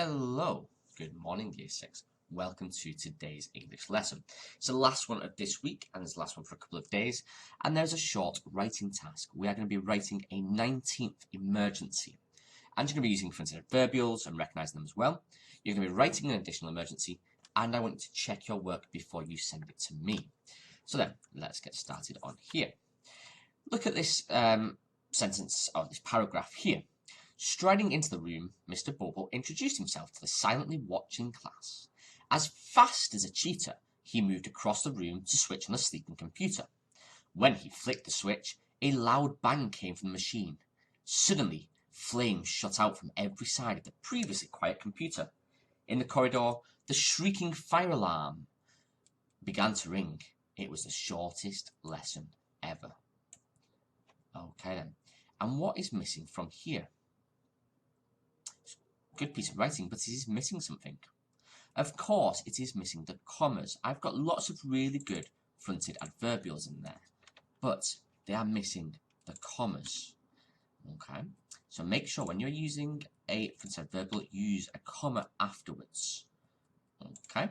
Hello, good morning Year 6. Welcome to today's English lesson. It's the last one of this week and it's the last one for a couple of days, and there's a short writing task. We are going to be writing a 19th emergency, and you're going to be using fronted adverbials and recognizing them as well. You're going to be writing an additional emergency, and I want you to check your work before you send it to me. So then, let's get started on here. Look at this sentence, or this paragraph here. Striding into the room, Mr. Bobo introduced himself to the silently watching class. As fast as a cheetah, he moved across the room to switch on the sleeping computer. When he flicked the switch, a loud bang came from the machine. Suddenly, flames shot out from every side of the previously quiet computer. In the corridor, the shrieking fire alarm began to ring. It was the shortest lesson ever. Okay then, and what is missing from here? Good piece of writing, but it is missing something. Of course, it is missing the commas. I've got lots of really good fronted adverbials in there, but they are missing the commas. Okay, so make sure when you're using a fronted adverbial, use a comma afterwards. Okay,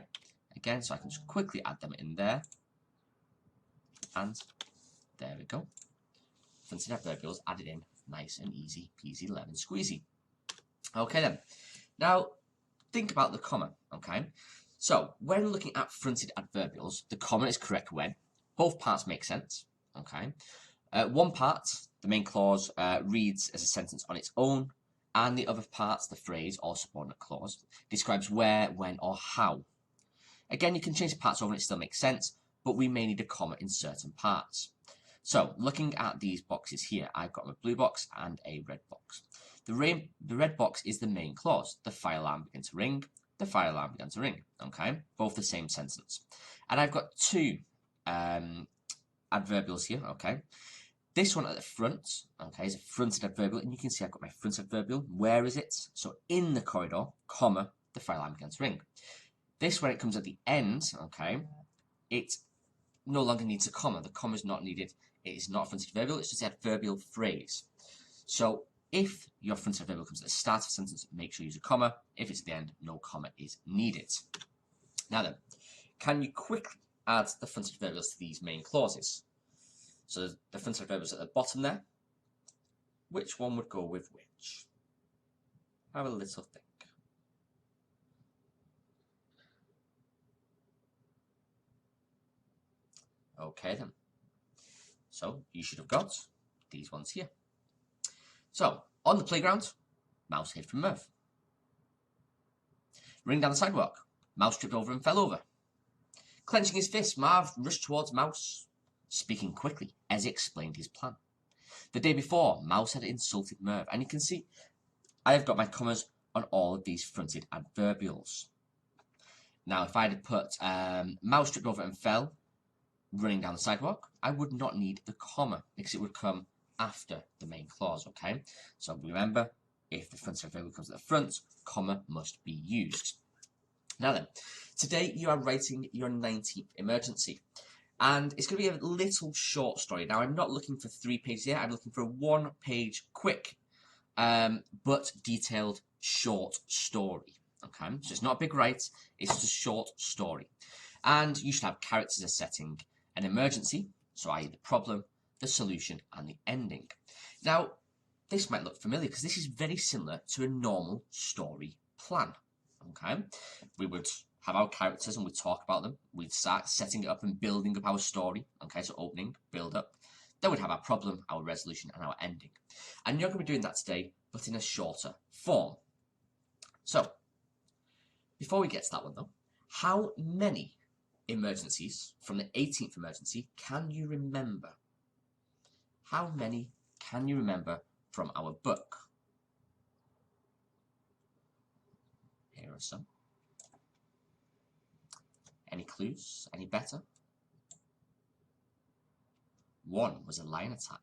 again, so I can just quickly add them in there, and there we go. Fronted adverbials added in, nice and easy peasy lemon squeezy. Okay then, now think about the comma, okay? So when looking at fronted adverbials, the comma is correct when both parts make sense, okay? One part, the main clause, reads as a sentence on its own, and the other part, the phrase or subordinate clause, describes where, when, or how. Again, you can change the parts over and it still makes sense, but we may need a comma in certain parts. So looking at these boxes here, I've got a blue box and a red box. The red box is the main clause. The fire alarm began to ring. The fire alarm began to ring. Okay, both the same sentence. And I've got two adverbials here. Okay, this one at the front, okay, is a fronted adverbial, and you can see I've got my fronted adverbial. Where is it? So in the corridor, comma, the fire alarm began to ring. This, when it comes at the end, okay, it no longer needs a comma. The comma is not needed. It is not a fronted adverbial. It's just an adverbial phrase. So if your fronted adverbial comes at the start of a sentence, make sure you use a comma. If it's at the end, no comma is needed. Now then, can you quickly add the fronted adverbials to these main clauses? So the fronted adverbials at the bottom there, which one would go with which? Have a little think. Okay then. So you should have got these ones here. So, on the playground, Mouse hid from Merv. Running down the sidewalk, Mouse tripped over and fell over. Clenching his fist, Marv rushed towards Mouse, speaking quickly as he explained his plan. The day before, Mouse had insulted Merv, and you can see I have got my commas on all of these fronted adverbials. Now, if I had put Mouse tripped over and fell, running down the sidewalk, I would not need the comma because it would come after the main clause, okay? So remember, if the fronted adverbial comes at the front, comma must be used. Now then, today you are writing your 19th emergency, and it's going to be a little short story. Now, I'm not looking for 3 pages here, I'm looking for a 1-page quick, but detailed short story, okay? So it's not a big write, it's just a short story. And you should have characters as setting an emergency, so i.e. the problem, the solution, and the ending. Now, this might look familiar because this is very similar to a normal story plan. Okay, we would have our characters and we'd talk about them. We'd start setting it up and building up our story. Okay, so opening, build up. Then we'd have our problem, our resolution, and our ending. And you're going to be doing that today, but in a shorter form. So, before we get to that one though, how many emergencies from the 18th emergency can you remember? How many can you remember from our book? Here are some. Any clues? Any better? 1 was a lion attack.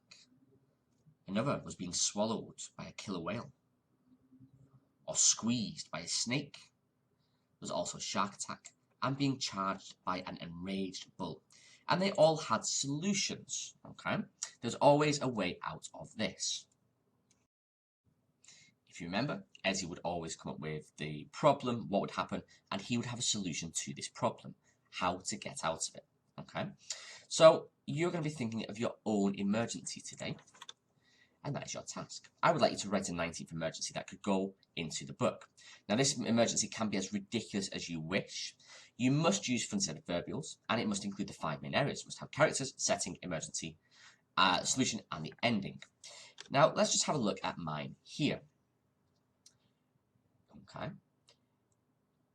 Another was being swallowed by a killer whale. Or squeezed by a snake. There was also a shark attack. And being charged by an enraged bull. And they all had solutions, okay? There's always a way out of this. If you remember, Ezzy would always come up with the problem, what would happen, and he would have a solution to this problem, how to get out of it. Okay, so you're going to be thinking of your own emergency today, and that is your task. I would like you to write a 19th emergency that could go into the book. Now, this emergency can be as ridiculous as you wish. You must use fronted adverbials, and it must include the 5 main areas. It must have characters, setting, emergency, solution, and the ending. Now, let's just have a look at mine here. Okay.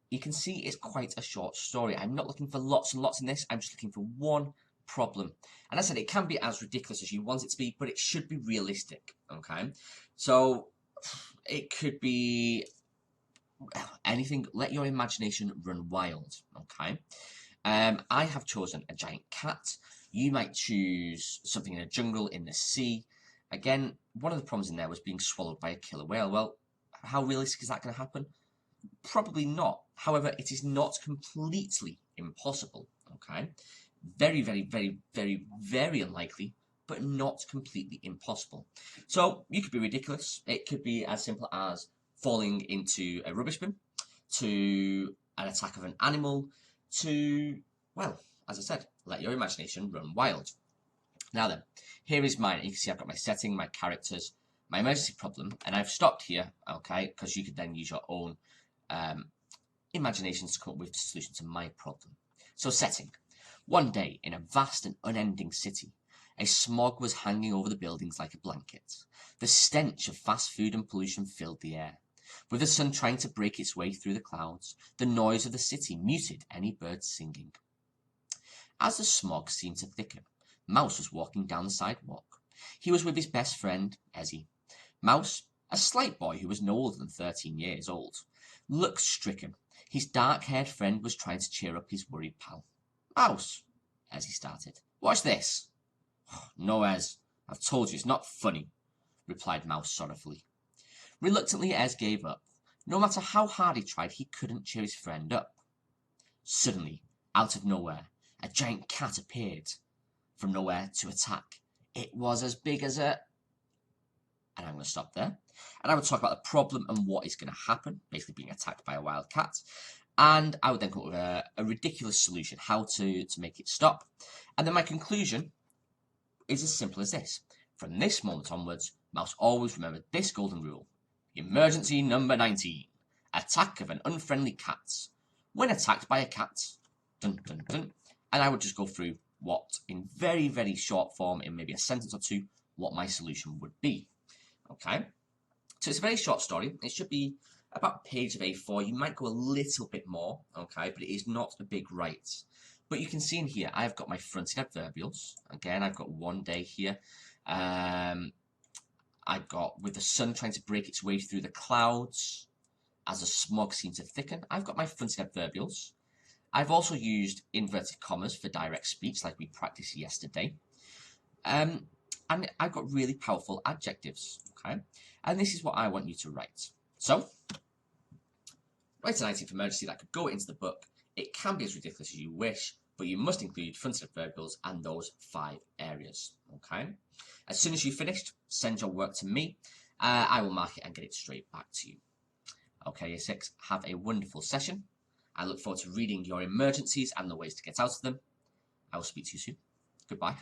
You can see it's quite a short story. I'm not looking for lots and lots in this. I'm just looking for one problem. And I said it can be as ridiculous as you want it to be, but it should be realistic. Okay. So it could be anything. Let your imagination run wild. Okay. I have chosen a giant cat. You might choose something in a jungle, in the sea. Again, one of the problems in there was being swallowed by a killer whale. Well, how realistic is that going to happen? Probably not. However, it is not completely impossible. Okay. Very, very, very, very, very unlikely, but not completely impossible. So you could be ridiculous. It could be as simple as falling into a rubbish bin, to an attack of an animal, to, well, as I said, let your imagination run wild. Now then, here is mine. You can see I've got my setting, my characters, my emergency problem, and I've stopped here, okay, because you could then use your own imaginations to come up with the solution to my problem. So setting. One day, in a vast and unending city, a smog was hanging over the buildings like a blanket. The stench of fast food and pollution filled the air. With the sun trying to break its way through the clouds, the noise of the city muted any birds singing. As the smog seemed to thicken, Mouse was walking down the sidewalk. He was with his best friend, Ezzy. Mouse, a slight boy who was no older than 13 years old, looked stricken. His dark-haired friend was trying to cheer up his worried pal. Mouse, Ezzy started. Watch this. No, Ez, I've told you it's not funny, replied Mouse sorrowfully. Reluctantly, Ez gave up. No matter how hard he tried, he couldn't cheer his friend up. Suddenly, out of nowhere, a giant cat appeared from nowhere to attack. It was as big as a... And I'm going to stop there. And I would talk about the problem and what is going to happen, basically being attacked by a wild cat. And I would then come up with a ridiculous solution, how to make it stop. And then my conclusion is as simple as this. From this moment onwards, Mouse always remembered this golden rule. Emergency number 19. Attack of an unfriendly cat. When attacked by a cat, dun dun dun. And I would just go through what, in very, very short form, in maybe a sentence or two, what my solution would be. Okay? So it's a very short story. It should be about a page of A4. You might go a little bit more, okay? But it is not a big write. But you can see in here, I've got my fronted adverbials. Again, I've got one day here. I've got with the sun trying to break its way through the clouds as the smog seemed to thicken. I've got my fronted adverbials. I've also used inverted commas for direct speech like we practiced yesterday. And I've got really powerful adjectives, okay? And this is what I want you to write. So, write a 19th emergency that could go into the book. It can be as ridiculous as you wish, but you must include fronted adverbials and those 5 areas, okay? As soon as you've finished, send your work to me. I will mark it and get it straight back to you. Okay, Year 6, have a wonderful session. I look forward to reading your emergencies and the ways to get out of them. I will speak to you soon. Goodbye.